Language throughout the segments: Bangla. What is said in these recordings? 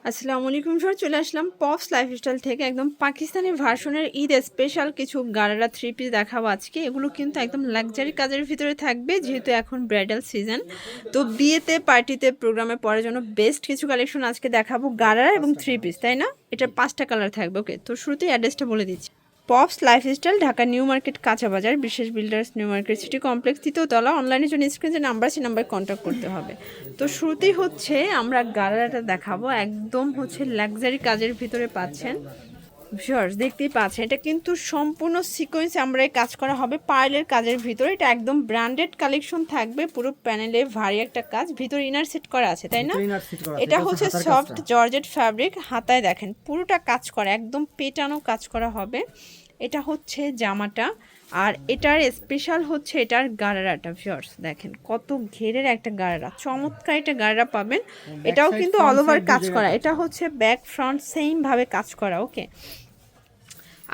আসসালামু আলাইকুম স্যার, চলে আসলাম পপস লাইফস্টাইল থেকে একদম পাকিস্তানি ভার্সনের ঈদ স্পেশাল কিছু গারারা থ্রি পিস দেখাবো আজকে। এগুলো কিন্তু একদম লাক্সারি কাজের ভিতরে থাকবে, যেহেতু এখন ব্রাইডাল সিজন। তো বিয়েতে, পার্টিতে, প্রোগ্রামে পরার জন্য বেস্ট কিছু কালেকশন আজকে দেখাবো, গারারা এবং থ্রি পিস, তাই না? এটার 5টা কালার থাকবে। ওকে, তো শুরুতেই অ্যাড্রেসটা বলে দিচ্ছি। Pops lifestyle, Dhaka new market, কাঁচা বাজার, বিশেষ builders, new market city complex, 3য় তলা। অনলাইনের জন্য স্ক্রিনে যে নাম্বার আছে নাম্বারে কন্ট্যাক্ট করতে হবে। তো শুরুতেই হচ্ছে আমরা গারারাটা দেখাবো, একদম হচ্ছে লাক্সারি কাজের ভিতরে পাচ্ছেন। ভিউয়ার্স দেখতেই পাচ্ছেন, এটা কিন্তু সম্পূর্ণ সিকোয়েন্স আমরা কাজ করা হবে পার্লের কাজের ভিতরে। এটা একদম ব্র্যান্ডেড কালেকশন থাকবে, পুরো প্যানেলে ভারী একটা কাজ, ভিতরে ইনার সেট করা আছে, তাই না? এটা হচ্ছে সফট জর্জেট ফ্যাব্রিক, হাতায় দেখেন পুরোটা কাজ করা, একদম পেটানো কাজ করা হবে। এটা হচ্ছে জামাটা, আর এটার স্পেশাল হচ্ছে এটার গারারাটা। ভিউয়ার্স দেখেন কত ঘেরের একটা গারারা, চমৎকার একটা গারারা পাবেন। এটাও কিন্তু অল ওভার কাজ করা, এটা হচ্ছে ব্যাক ফ্রন্ট সেম ভাবে কাজ করা। ওকে,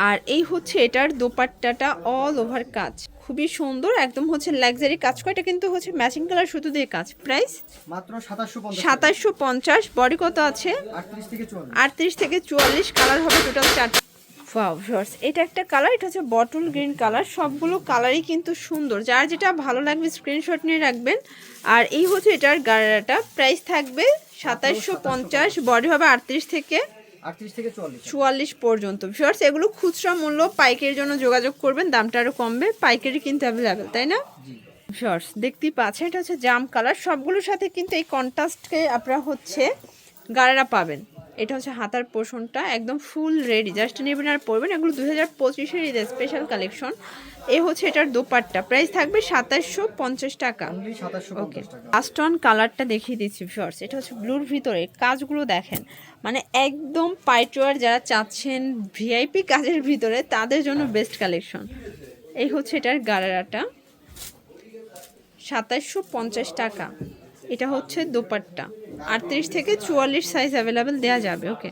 আর এই হচ্ছে এটার দোপাট্টাটা অল ওভার কাজ, খুবই সুন্দর, একদম হচ্ছে লাক্সারি কাজ করা। এটা কিন্তু হচ্ছে ম্যাচিং কালার সুতো দিয়ে কাজ। প্রাইস মাত্র 2750। বডি কত আছে? 38 থেকে 44। কালার হবে টোটাল 4। ওয়াও ভিউয়ার্স, এটা একটা কালার, এটা হচ্ছে বটল গ্রিন কালার। সবগুলো কালারই কিন্তু সুন্দর, যার যেটা ভালো লাগবে স্ক্রিনশট নিয়ে রাখবেন। আর এই হচ্ছে এটার গারারাটা, প্রাইস থাকবে 2750। বডি হবে 38 থেকে 44 পর্যন্ত। ভিউয়ার্স এগুলো খুচরা মূল্য, পাইকারির জন্য যোগাযোগ করবেন, দামটা আরও কমবে। পাইকারি কিন্তু অ্যাভেলেবেল, তাই না? ভিউয়ার্স দেখতেই পাচ্ছেন, এটা হচ্ছে জাম কালার। সবগুলোর সাথে কিন্তু এই কন্ট্রাস্টকে আপনারা হচ্ছে গারারা পাবেন। এটা হচ্ছে হাতার পোর্শনটা, একদম ফুল রেডি, জাস্ট নেবেন আর পরবেন। এগুলো 2025-এর ঈদের স্পেশাল কালেকশন। এই হচ্ছে এটার দোপাট্টা, প্রাইস থাকবে 2750 টাকা। ওকে, লাস্ট অন কালারটা দেখিয়ে দিচ্ছি ভিউয়ার্স। এটা হচ্ছে ব্লুর ভিতরে, কাজগুলো দেখেন, মানে একদম পাইটওয়ার যারা চাচ্ছেন ভিআইপি কাজের ভিতরে, তাদের জন্য বেস্ট কালেকশন। এই হচ্ছে এটার গারারাটা, 2750 টাকা। এটা হচ্ছে দোপাট্টা, 38 থেকে 44 সাইজ অ্যাভেলেবেল দেওয়া যাবে। ওকে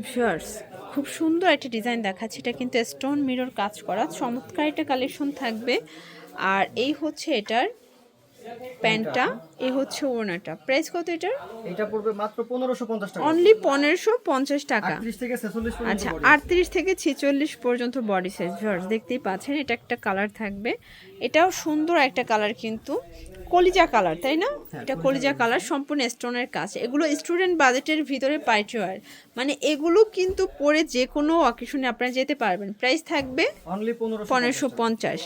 ভিউয়ার্স, খুব সুন্দর একটা ডিজাইন দেখাচ্ছে, এটা কিন্তু স্টোন মিরর কাজ করা, চমৎকার একটা কালেকশন থাকবে। আর এই হচ্ছে এটার প্যান্টটা, এই হচ্ছে ওড়নাটা। প্রাইস কত এটার? এটা পড়বে মাত্র 1550 টাকা। অনলি 1550 টাকা। 38 থেকে 46 পর্যন্ত। আচ্ছা, 38 থেকে 46 পর্যন্ত বডি সাইজ। ভিউয়ার্স দেখতেই পাচ্ছেন, এটা একটা কালার থাকবে, এটাও সুন্দর একটা কালার, কিন্তু কলিজা কালার, তাই না? এটা কলিজা কালার, সম্পূর্ণ স্টোনের কাজ। এগুলো স্টুডেন্ট বাজেটের ভিতরে পাইটওয়ার, মানে এগুলো কিন্তু পরে যে কোনো অকেশনে আপনারা যেতে পারবেন। প্রাইস থাকবে অনলি 1550।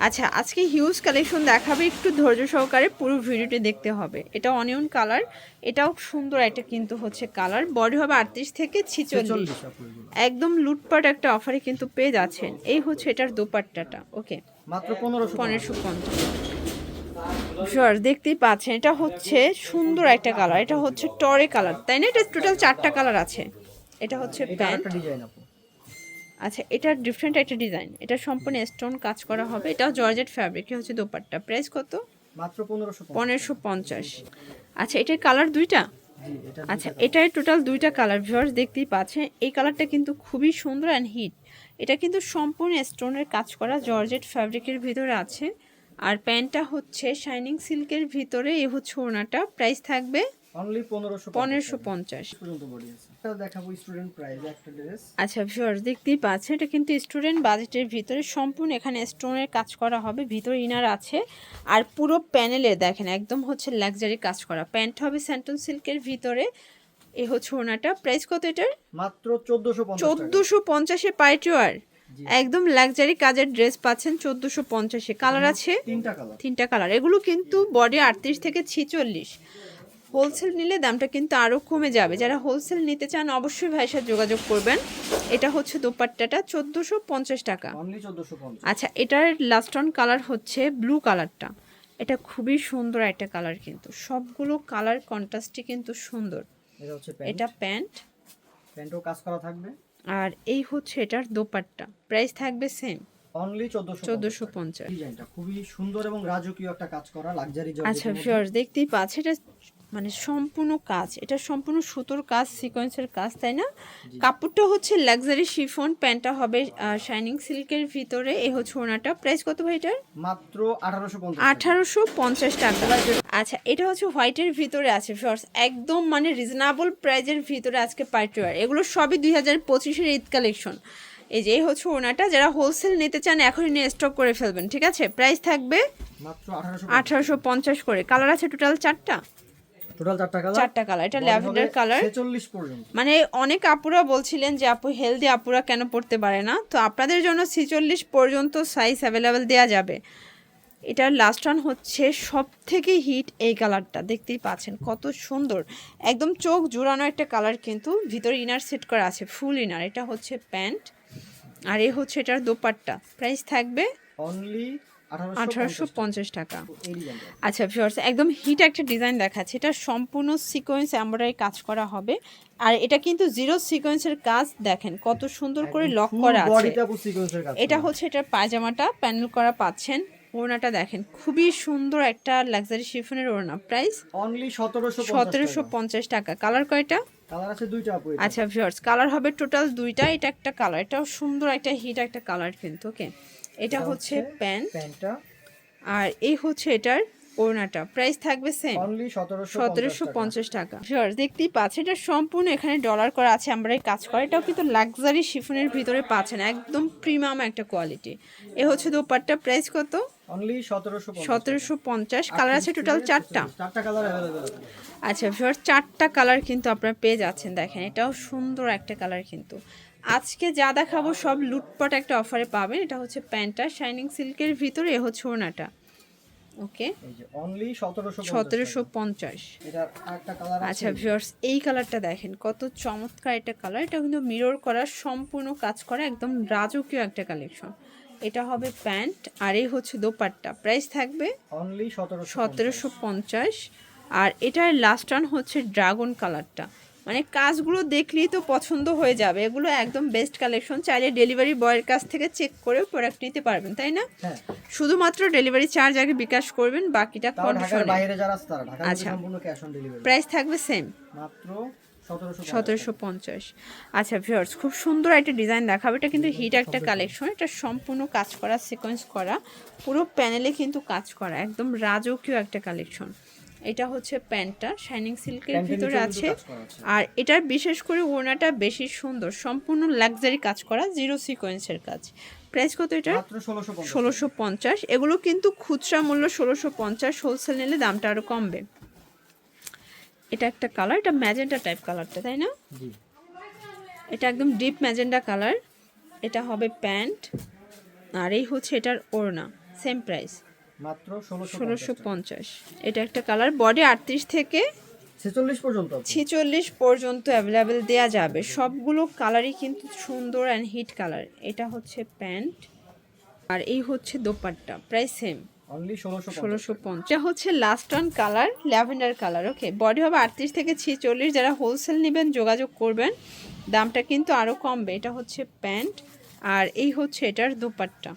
আচ্ছা, আজকে হিউজ কালেকশন দেখাবে, একটু ধৈর্য সহকারে পুরো ভিডিওটি দেখতে হবে। এটা অনিয়ন কালার, এটাও সুন্দর একটা কিন্তু হচ্ছে কালার। বডি হবে 38 থেকে 46। একদম লুটপাট একটা অফারে কিন্তু পেয়ে যাচ্ছেন। এই হচ্ছে এটার দোপাট্টাটা। ওকে, মাত্র 1550। ভিউয়ার্স দেখতেই পাচ্ছেন, এটা হচ্ছে সুন্দর একটা কালার, এটা হচ্ছে টরে কালার, তাই না? এটা টোটাল 4টা কালার আছে। এটা হচ্ছে প্যান্ট। ডিজাইন আপু। আচ্ছা, এটা ডিফারেন্ট একটা ডিজাইন, এটা সম্পূর্ণ স্টোন কাজ করা হবে, এটাও জর্জেট ফ্যাব্রিক। হচ্ছে দোপাট্টা, প্রাইস কত? মাত্র 1550। 1550। আচ্ছা, এটার কালার দুইটা? জি, এটা আচ্ছা, এটার টোটাল 2টা কালার। ভিউয়ার্স দেখতেই পাচ্ছেন, এই কালারটা কিন্তু খুবই সুন্দর অ্যান্ড হিট। এটা কিন্তু সম্পূর্ণ স্টোনের কাজ করা, জর্জেট ফ্যাব্রিকের ভিতরে আছে। আর প্যান্টটা হচ্ছে শাইনিং সিল্কের ভিতরে। এই হচ্ছে ওড়নাটা, প্রাইস থাকবে অনলি 1550 পর্যন্ত বডি আছে। এটা দেখাবো স্টুডেন্ট প্রাইস একটা ড্রেস। আচ্ছা ভিউয়ার্স দেখতেই পাচ্ছেন, এটা কিন্তু স্টুডেন্ট বাজেটের ভিতরে, সম্পূর্ণ এখানে স্টোনের কাজ করা হবে, ভিতরে ইনার আছে। আর পুরো প্যানেলে দেখেন একদম হচ্ছে লাক্সারি কাজ করা। প্যান্ট হবে স্যান্টন সিল্কের ভিতরে। এই হচ্ছে ওড়নাটা, প্রাইস কত এটার? মাত্র 1450 টাকা। 1450-এ পাইটওয়ার, একদম লাক্সারি কাজের ড্রেস পাচ্ছেন 1450-এ। কালার আছে তিনটা কালার। এগুলো কিন্তু বডি 38 থেকে 46। হোলসেল নিলে দামটা কিন্তু আরও কমে যাবে। যারা হোলসেল নিতে চান অবশ্যই ভাইয়ের সাথে যোগাযোগ করবেন। এটা হচ্ছে দোপাট্টাটা, 1450 টাকা। অনলি 1450। আচ্ছা, এটার লাস্ট অন কালার হচ্ছে ব্লু কালারটা, এটা খুবই সুন্দর একটা কালার, কিন্তু সবগুলো কালার কন্ট্রাস্টই কিন্তু সুন্দর। এটা হচ্ছে এটা প্যান্ট, প্যান্টও কাজ করা থাকবে। আর এই হচ্ছে এটার দোপাট্টা, প্রাইস থাকবে সেম অনলি 1450। ডিজাইনটা খুবই সুন্দর এবং রাজকীয় একটা কাজ করা লাক্সারি জর্জেট। আচ্ছা ভিউয়ার্স দেখতেই পাচ্ছেন, এটা মানে সম্পূর্ণ কাজ, এটা সম্পূর্ণ সুতোর কাজ, সিকোয়েন্সের কাজ, তাই না? কাপড়টা হচ্ছে লাক্সারি শিফন, প্যান্টটা হবে শাইনিং সিল্কের ভিতরে। এই হচ্ছে ওড়নাটা। প্রাইস কত ভাই এটার? মাত্র 1850 1850 টাকা। আচ্ছা, এটা হচ্ছে হোয়াইটের ভিতরে আছে ভিউয়ার্স, একদম মানে রিজনেবল প্রাইজের ভিতরে আজকে পার্টি ওয়্যার। এগুলো সবই 2025-এর ঈদ কালেকশন। এই যে এই হচ্ছে ওড়নাটা, যারা হোলসেল নিতে চান এখনই নিয়ে স্টক করে ফেলবেন, ঠিক আছে? প্রাইস থাকবে মাত্র 1850 করে। কালার আছে টোটাল 4টা, টোটাল 4টা কালার। 4টা কালার। এটা ল্যাভেন্ডার কালার। 46 পর্যন্ত। মানে অনেক আপুরা বলছিলেন যে আপু হেলদি আপুরা কেন পড়তে পারে না, তো আপনাদের জন্য 46 পর্যন্ত সাইজ অ্যাভেলেবেল দেওয়া যাবে। এটার লাস্ট ওয়ান হচ্ছে সব থেকে হিট এই কালারটা, দেখতেই পাচ্ছেন কত সুন্দর, একদম চোখ জুড়ানো একটা কালার, কিন্তু ভিতরে ইনার সেট করা আছে, ফুল ইনার। এটা হচ্ছে প্যান্ট, আর এই হচ্ছে এটার দোপাট্টা। প্রাইস থাকবে অনলি 1850 টাকা। এই ডিজাইনটা আচ্ছা ভিউয়ার্স, একদম হিট একটা ডিজাইন দেখাচ্ছে। এটা সম্পূর্ণ সিকোয়েন্স এমব্রয়ডারি কাজ করা হবে, আর এটা কিন্তু জিরো সিকোয়েন্সের কাজ। দেখেন কত সুন্দর করে লক করা আছে। বডিটা পুরো সিকোয়েন্সের কাজ। এটা হচ্ছে এটার পায়জামাটা, প্যানেল করা পাচ্ছেন। ওড়নাটা দেখেন, খুবই সুন্দর একটা লাক্সারি শিফনের ওড়না। প্রাইস অনলি 1750 1750 টাকা। কালার কয়টা? কালার আছে দুইটা আপু। আচ্ছা ভিউয়ার্স, কালার হবে টোটাল দুইটা। এটা একটা কালার, এটাও সুন্দর একটা হিট একটা কালার কিন্তু। ওকে, এটা হচ্ছে প্যান্টটা, আর এই হচ্ছে এটার ওড়নাটা। প্রাইস থাকবে সেম, অনলি 1750 টাকা। ভিউয়ার্স দেখতেই পাচ্ছেন, এটা সম্পূর্ণ এখানে ডলার করা আছে, আমরা কাজ করা। এটাও কিন্তু লাক্সারি শিফনের ভিতরে পাচ্ছেন, একদম প্রিমিয়াম একটা কোয়ালিটি। এ হচ্ছে দোপাট্টা। প্রাইস কত? অনলি 1750 1750। কালার আছে টোটাল 4টা। 4টা কালার अवेलेबल আছে। আচ্ছা ভিউয়ার্স, 4টা কালার কিন্তু আপনারা পেয়ে যাচ্ছেন। দেখেন এটাও সুন্দর একটা কালার কিন্তু। আজকে যা দেখাবো সব লুটপাট একটা অফারে পাবেন। এটা হচ্ছে প্যান্টটা শাইনিং সিল্কের ভিতরে, এ হচ্ছে ওড়নাটা। ওকে, এই যে অনলি 1750। এটা আরেকটা কালার আছে। আচ্ছা ভিউয়ার্স, এই কালারটা দেখেন কত চমৎকার একটা কালার। এটা কিন্তু মিরর করা, সম্পূর্ণ কাজ করা, একদম রাজকীয় একটা কালেকশন। এটা হবে প্যান্ট, আর এই হচ্ছে দোপাট্টা। প্রাইস থাকবে অনলি 1750। আর এটার লাস্ট ওয়ান হচ্ছে ড্রাগন কালারটা। মানে কাজগুলো দেখলেই তো পছন্দ হয়ে যাবে, এগুলো একদম বেস্ট কালেকশন। চাইলে ডেলিভারি বয়ের কাছ থেকে চেক করে প্রোডাক্ট নিতে পারবেন, তাই না? হ্যাঁ, শুধুমাত্র ডেলিভারি চার্জ আগে বিকাশ করবেন, বাকিটা ঢাকার কন্ডিশনে। বাইরে যারা আছে তারা ঢাকার আচ্ছা। মধ্যে সম্পূর্ণ ক্যাশ অন ডেলিভারি। প্রাইস থাকবে সেম, মাত্র 1750। 1750। আচ্ছা ভিউয়ার্স, খুব সুন্দর একটা ডিজাইন দেখাবে। এটা কিন্তু হিট একটা কালেকশন। এটা সম্পূর্ণ কাজ করা, সিকোয়েন্স করা, পুরো প্যানেলে কিন্তু কাজ করা, একদম রাজকীয় একটা কালেকশন। এটা হচ্ছে প্যান্টটা শাইনিং সিল্কের ভিতরে আছে, আর এটার বিশেষ করে ওড়নাটা বেশি সুন্দর, সম্পূর্ণ লাক্সারি কাজ করা, জিরো সিকোয়েন্সের কাজ। প্রাইস কত এটা? মাত্র 1650। 1650। এগুলো কিন্তু খুচরা মূল্য 1650, হোলসেল নিলে দামটা আরো কমবে। এটা একটা কালার, এটা ম্যাজেন্টা টাইপ কালারটা, তাই না? জি, এটা একদম ডিপ ম্যাজেন্টা কালার। এটা হবে প্যান্ট, আর এই হচ্ছে এটার ওড়না। সেম প্রাইস, মাত্র 1650। এটা একটা কালার, বডি 38 থেকে 46 পর্যন্ত। 46 পর্যন্ত অ্যাভেলেবেল দেওয়া যাবে। সবগুলো কালারই কিন্তু সুন্দর অ্যান্ড হিট কালার। এটা হচ্ছে প্যান্ট, আর এই হচ্ছে দোপাট্টা। Price same, only 1650। 1650। এটা হচ্ছে last one colour, lavender colour. Okay, body হবে 38 থেকে 46। যারা হোলসেল নেবেন যোগাযোগ করবেন, দামটা কিন্তু আরও কমবে। এটা হচ্ছে প্যান্ট, আর এই হচ্ছে এটার দোপাট্টা।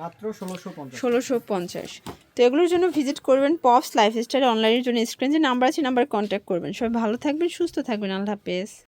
মাত্র 1650। 1650। তো এগুলোর জন্য ভিজিট করবেন পপস লাইফস্টাইল অনলাইনের জন্য স্ক্রিনে যে নাম্বার আছে, নাম্বার কন্ট্যাক্ট করবেন। সবাই ভালো থাকবেন, সুস্থ থাকবেন। আল্লাহ হাফেজ।